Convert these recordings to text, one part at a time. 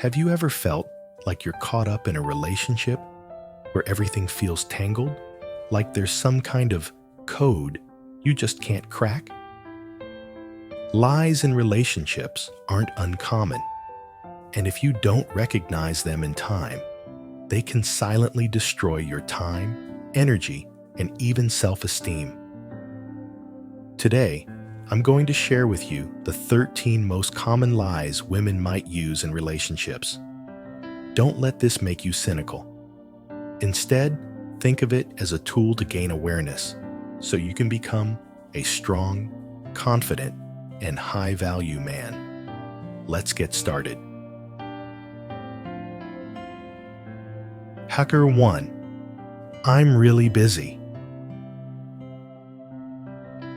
Have you ever felt like you're caught up in a relationship where everything feels tangled, like there's some kind of code you just can't crack? Lies in relationships aren't uncommon, and if you don't recognize them in time, they can silently destroy your time, energy, and even self-esteem. Today, I'm going to share with you the 13 most common lies women might use in relationships. Don't let this make you cynical. Instead, think of it as a tool to gain awareness so you can become a strong, confident, and high-value man. Let's get started. Hacker 1. I'm really busy.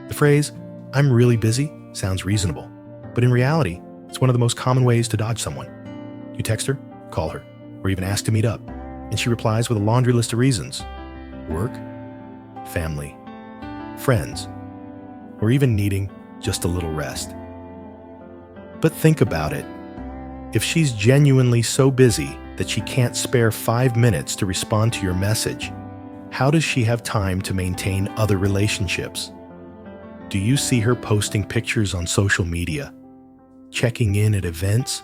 The phrase, "I'm really busy," sounds reasonable, but in reality, it's one of the most common ways to dodge someone. You text her, call her, or even ask to meet up, and she replies with a laundry list of reasons: work, family, friends, or even needing just a little rest. But think about it. If she's genuinely so busy that she can't spare 5 minutes to respond to your message, how does she have time to maintain other relationships? Do you see her posting pictures on social media, checking in at events,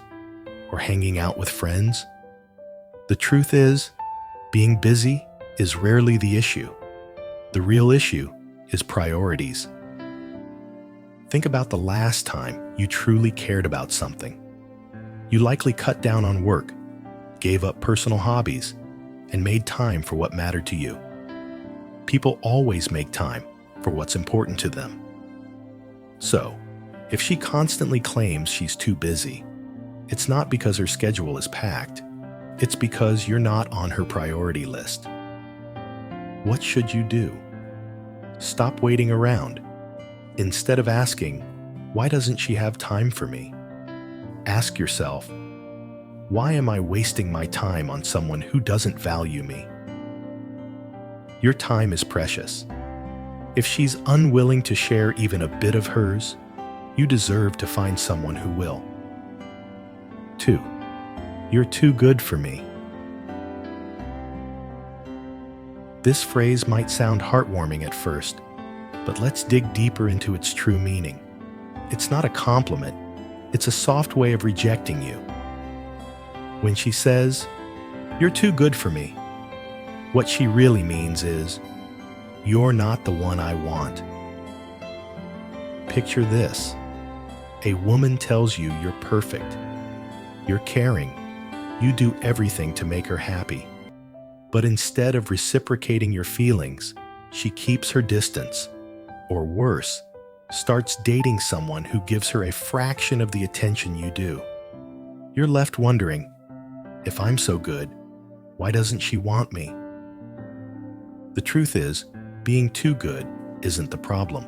or hanging out with friends? The truth is, being busy is rarely the issue. The real issue is priorities. Think about the last time you truly cared about something. You likely cut down on work, gave up personal hobbies, and made time for what mattered to you. People always make time for what's important to them. So, if she constantly claims she's too busy, it's not because her schedule is packed. It's because you're not on her priority list. What should you do? Stop waiting around. Instead of asking, "Why doesn't she have time for me?" ask yourself, "Why am I wasting my time on someone who doesn't value me?" Your time is precious. If she's unwilling to share even a bit of hers, you deserve to find someone who will. 2. You're too good for me. This phrase might sound heartwarming at first, but let's dig deeper into its true meaning. It's not a compliment, it's a soft way of rejecting you. When she says, "You're too good for me," what she really means is, "You're not the one I want." Picture this. A woman tells you you're perfect, you're caring, you do everything to make her happy. But instead of reciprocating your feelings, she keeps her distance, or worse, starts dating someone who gives her a fraction of the attention you do. You're left wondering, if I'm so good, why doesn't she want me? The truth is, being too good isn't the problem.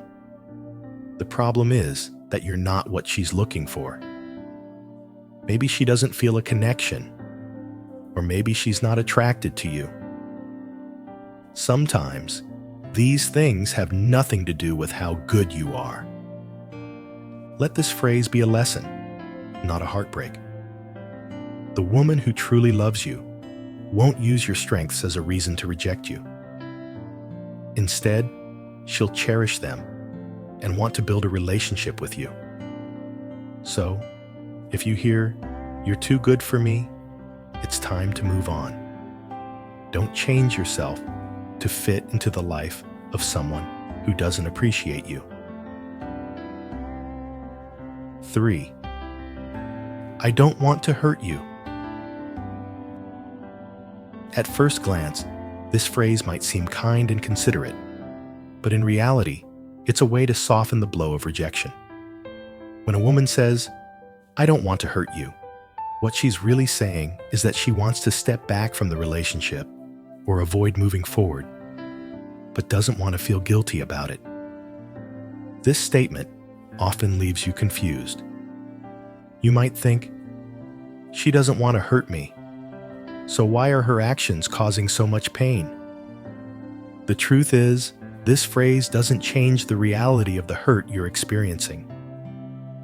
The problem is that you're not what she's looking for. Maybe she doesn't feel a connection, or maybe she's not attracted to you. Sometimes, these things have nothing to do with how good you are. Let this phrase be a lesson, not a heartbreak. The woman who truly loves you won't use your strengths as a reason to reject you. Instead, she'll cherish them and want to build a relationship with you. So, if you hear, "You're too good for me," it's time to move on. Don't change yourself to fit into the life of someone who doesn't appreciate you. 3. I don't want to hurt you. At first glance, this phrase might seem kind and considerate, but in reality, it's a way to soften the blow of rejection. When a woman says, "I don't want to hurt you," what she's really saying is that she wants to step back from the relationship or avoid moving forward, but doesn't want to feel guilty about it. This statement often leaves you confused. You might think, "She doesn't want to hurt me, so why are her actions causing so much pain?" The truth is, this phrase doesn't change the reality of the hurt you're experiencing.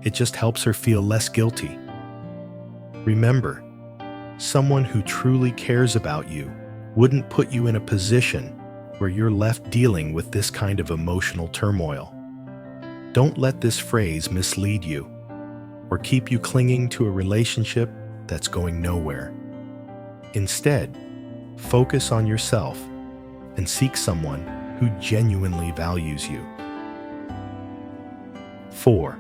It just helps her feel less guilty. Remember, Someone who truly cares about you wouldn't put you in a position where you're left dealing with this kind of emotional turmoil. Don't let this phrase mislead you or keep you clinging to a relationship that's going nowhere. Instead, focus on yourself and seek someone who genuinely values you. 4.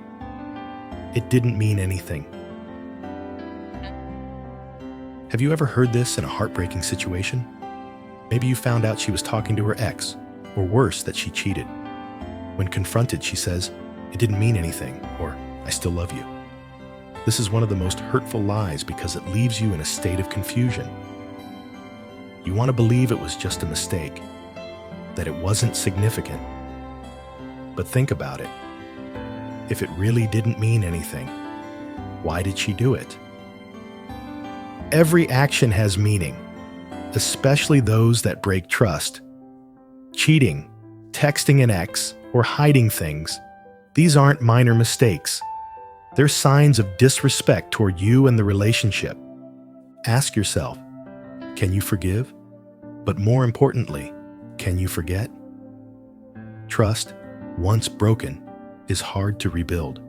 It didn't mean anything. Have you ever heard this in a heartbreaking situation? Maybe you found out she was talking to her ex, or worse, that she cheated. When confronted, she says, "It didn't mean anything," or "I still love you." This is one of the most hurtful lies because it leaves you in a state of confusion. You want to believe it was just a mistake, that it wasn't significant. But think about it. If it really didn't mean anything, why did she do it? Every action has meaning, especially those that break trust. Cheating, texting an ex, or hiding things, these aren't minor mistakes. They're signs of disrespect toward you and the relationship. Ask yourself, can you forgive? But more importantly, can you forget? Trust, once broken, is hard to rebuild.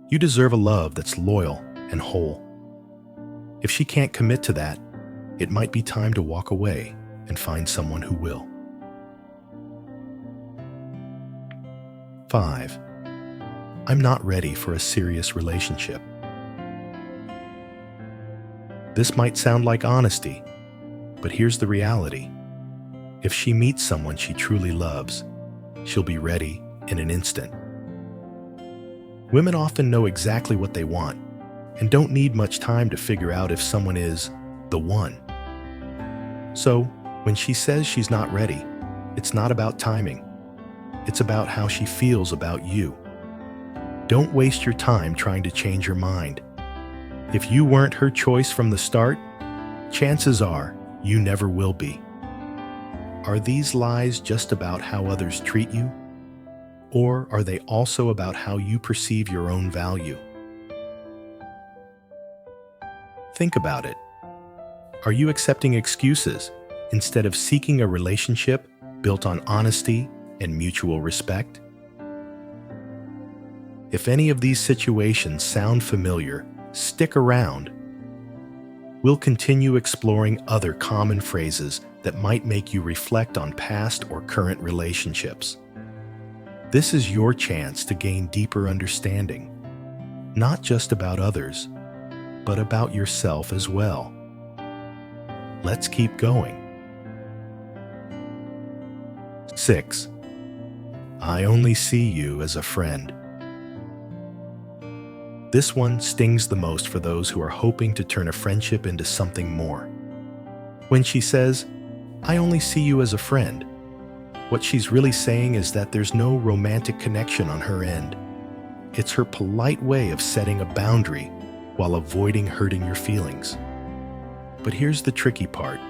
You deserve a love that's loyal and whole. If she can't commit to that, it might be time to walk away and find someone who will. 5. I'm not ready for a serious relationship. This might sound like honesty, but here's the reality. If she meets someone she truly loves, she'll be ready in an instant. Women often know exactly what they want and don't need much time to figure out if someone is the one. So, when she says she's not ready, it's not about timing. It's about how she feels about you. Don't waste your time trying to change her mind. If you weren't her choice from the start, chances are you never will be. Are these lies just about how others treat you? Or are they also about how you perceive your own value? Think about it. Are you accepting excuses instead of seeking a relationship built on honesty and mutual respect? If any of these situations sound familiar, stick around. We'll continue exploring other common phrases that might make you reflect on past or current relationships. This is your chance to gain deeper understanding, not just about others, but about yourself as well. Let's keep going. 6. I only see you as a friend. This one stings the most for those who are hoping to turn a friendship into something more. When she says, "I only see you as a friend," what she's really saying is that there's no romantic connection on her end. It's her polite way of setting a boundary while avoiding hurting your feelings. But here's the tricky part.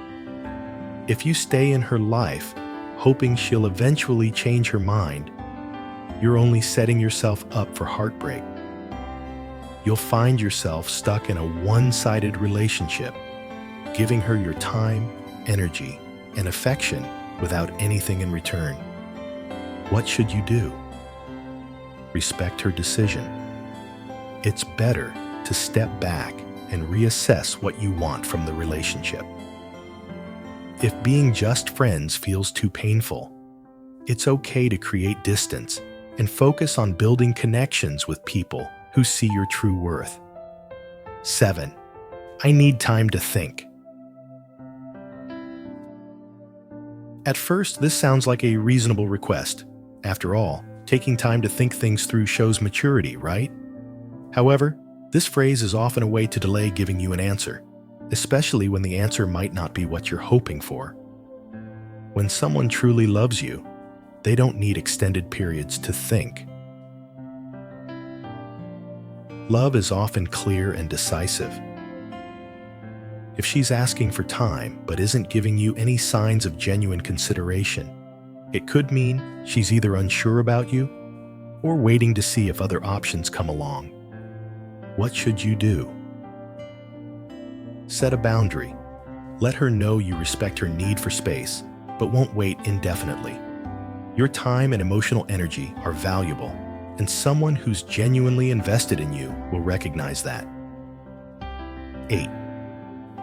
If you stay in her life, hoping she'll eventually change her mind, you're only setting yourself up for heartbreak. You'll find yourself stuck in a one-sided relationship, giving her your time, energy, and affection without anything in return. What should you do? Respect her decision. It's better to step back and reassess what you want from the relationship. If being just friends feels too painful, it's okay to create distance and focus on building connections with people who see your true worth. 7. I need time to think. At first, this sounds like a reasonable request. After all, taking time to think things through shows maturity, right? However, this phrase is often a way to delay giving you an answer, especially when the answer might not be what you're hoping for. When someone truly loves you, they don't need extended periods to think. Love is often clear and decisive. If she's asking for time but isn't giving you any signs of genuine consideration, it could mean she's either unsure about you or waiting to see if other options come along. What should you do? Set a boundary. Let her know you respect her need for space, but won't wait indefinitely. Your time and emotional energy are valuable, and someone who's genuinely invested in you will recognize that. 8.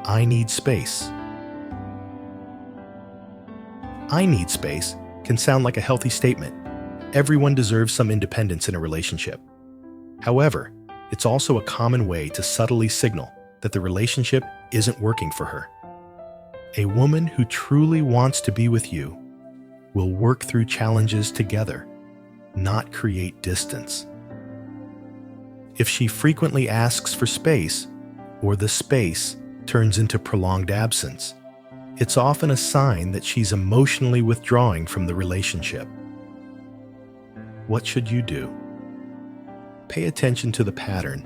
I need space. I need space can sound like a healthy statement. Everyone deserves some independence in a relationship. However, it's also a common way to subtly signal that the relationship isn't working for her. A woman who truly wants to be with you will work through challenges together, not create distance. If she frequently asks for space, or the space turns into prolonged absence, it's often a sign that she's emotionally withdrawing from the relationship. What should you do? Pay attention to the pattern.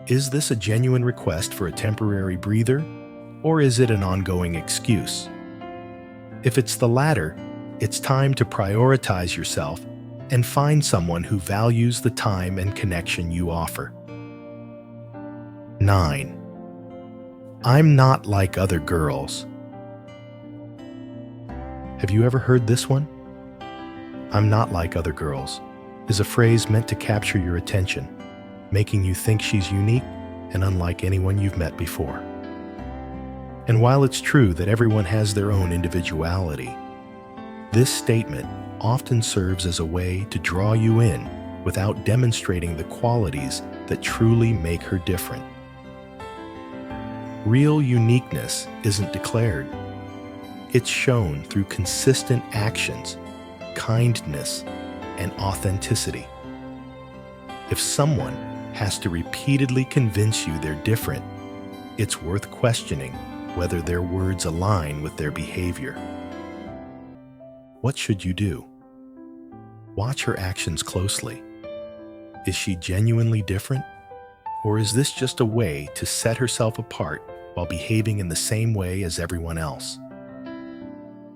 Is this a genuine request for a temporary breather, or is it an ongoing excuse? If it's the latter, it's time to prioritize yourself and find someone who values the time and connection you offer. 9. I'm not like other girls. Have you ever heard this one? I'm not like other girls is a phrase meant to capture your attention, making you think she's unique and unlike anyone you've met before. And while it's true that everyone has their own individuality, this statement often serves as a way to draw you in without demonstrating the qualities that truly make her different. Real uniqueness isn't declared. It's shown through consistent actions, kindness, and authenticity. If someone has to repeatedly convince you they're different, it's worth questioning whether their words align with their behavior. What should you do? Watch her actions closely. Is she genuinely different? Or is this just a way to set herself apart while behaving in the same way as everyone else?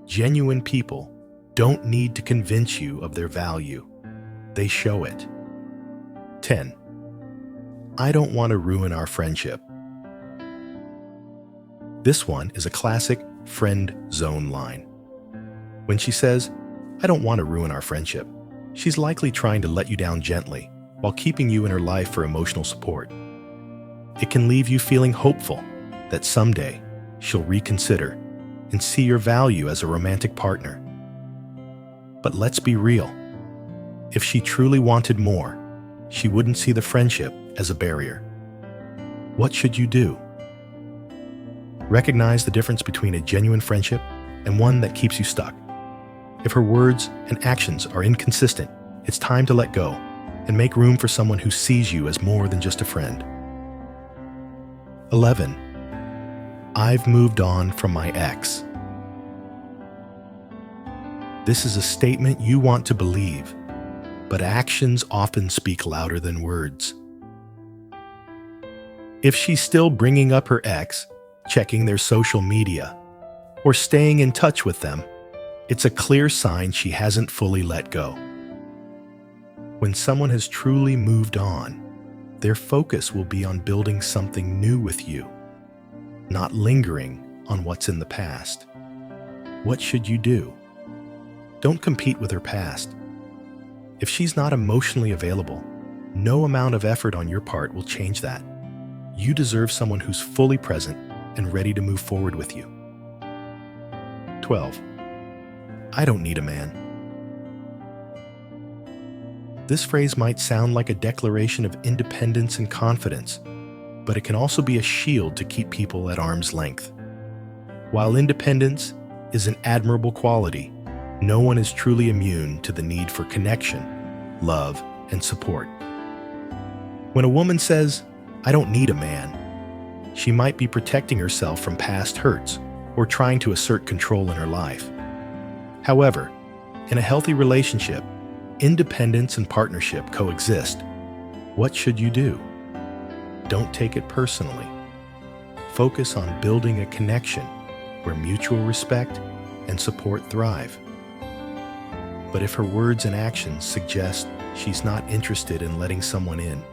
Genuine people don't need to convince you of their value. They show it. 10. I don't want to ruin our friendship. This one is a classic friend zone line. When she says, I don't want to ruin our friendship, she's likely trying to let you down gently while keeping you in her life for emotional support. It can leave you feeling hopeful that someday she'll reconsider and see your value as a romantic partner. But let's be real. If she truly wanted more, she wouldn't see the friendship as a barrier. What should you do? Recognize the difference between a genuine friendship and one that keeps you stuck. If her words and actions are inconsistent, it's time to let go and make room for someone who sees you as more than just a friend. 11. I've moved on from my ex. This is a statement you want to believe, but actions often speak louder than words. If she's still bringing up her ex, checking their social media, or staying in touch with them, it's a clear sign she hasn't fully let go. When someone has truly moved on, their focus will be on building something new with you, not lingering on what's in the past. What should you do? Don't compete with her past. If she's not emotionally available, no amount of effort on your part will change that. You deserve someone who's fully present and ready to move forward with you. 12. I don't need a man. This phrase might sound like a declaration of independence and confidence, but it can also be a shield to keep people at arm's length. While independence is an admirable quality, no one is truly immune to the need for connection, love, and support. When a woman says, I don't need a man, she might be protecting herself from past hurts or trying to assert control in her life. However, in a healthy relationship, independence and partnership coexist. What should you do? Don't take it personally. Focus on building a connection where mutual respect and support thrive. But if her words and actions suggest she's not interested in letting someone in,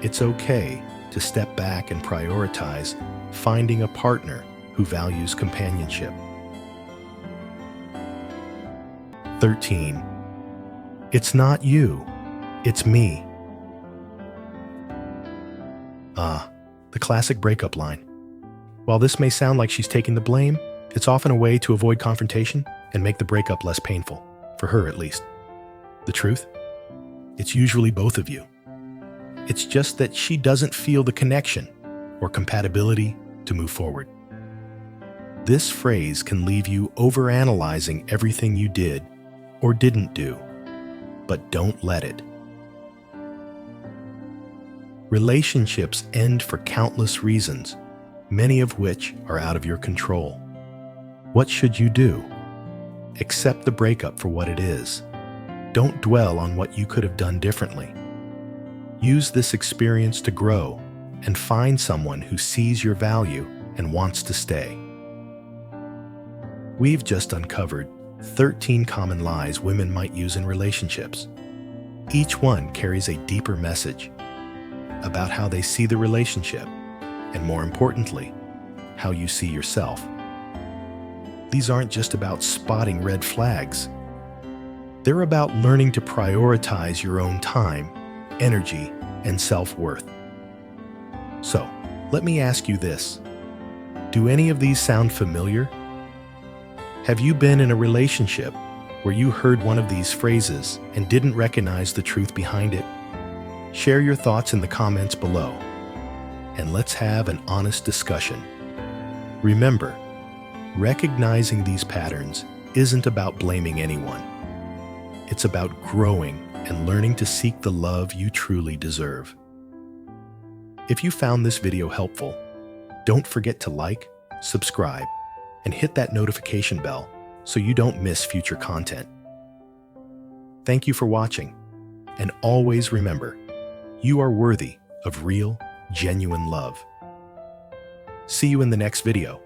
it's okay to step back and prioritize finding a partner who values companionship. 13. It's not you, it's me. The classic breakup line. While this may sound like she's taking the blame, it's often a way to avoid confrontation and make the breakup less painful, for her at least. The truth? It's usually both of you. It's just that she doesn't feel the connection or compatibility to move forward. This phrase can leave you overanalyzing everything you did or didn't do, but don't let it. Relationships end for countless reasons, many of which are out of your control. What should you do? Accept the breakup for what it is. Don't dwell on what you could have done differently. Use this experience to grow and find someone who sees your value and wants to stay. We've just uncovered 13 common lies women might use in relationships. Each one carries a deeper message about how they see the relationship, and more importantly, how you see yourself. These aren't just about spotting red flags. They're about learning to prioritize your own time, energy, and self-worth. So, let me ask you this. Do any of these sound familiar? Have you been in a relationship where you heard one of these phrases and didn't recognize the truth behind it? Share your thoughts in the comments below, and let's have an honest discussion. Remember, recognizing these patterns isn't about blaming anyone. It's about growing and learning to seek the love you truly deserve. If you found this video helpful, don't forget to like, subscribe, and hit that notification bell so you don't miss future content. Thank you for watching, and always remember, you are worthy of real, genuine love. See you in the next video.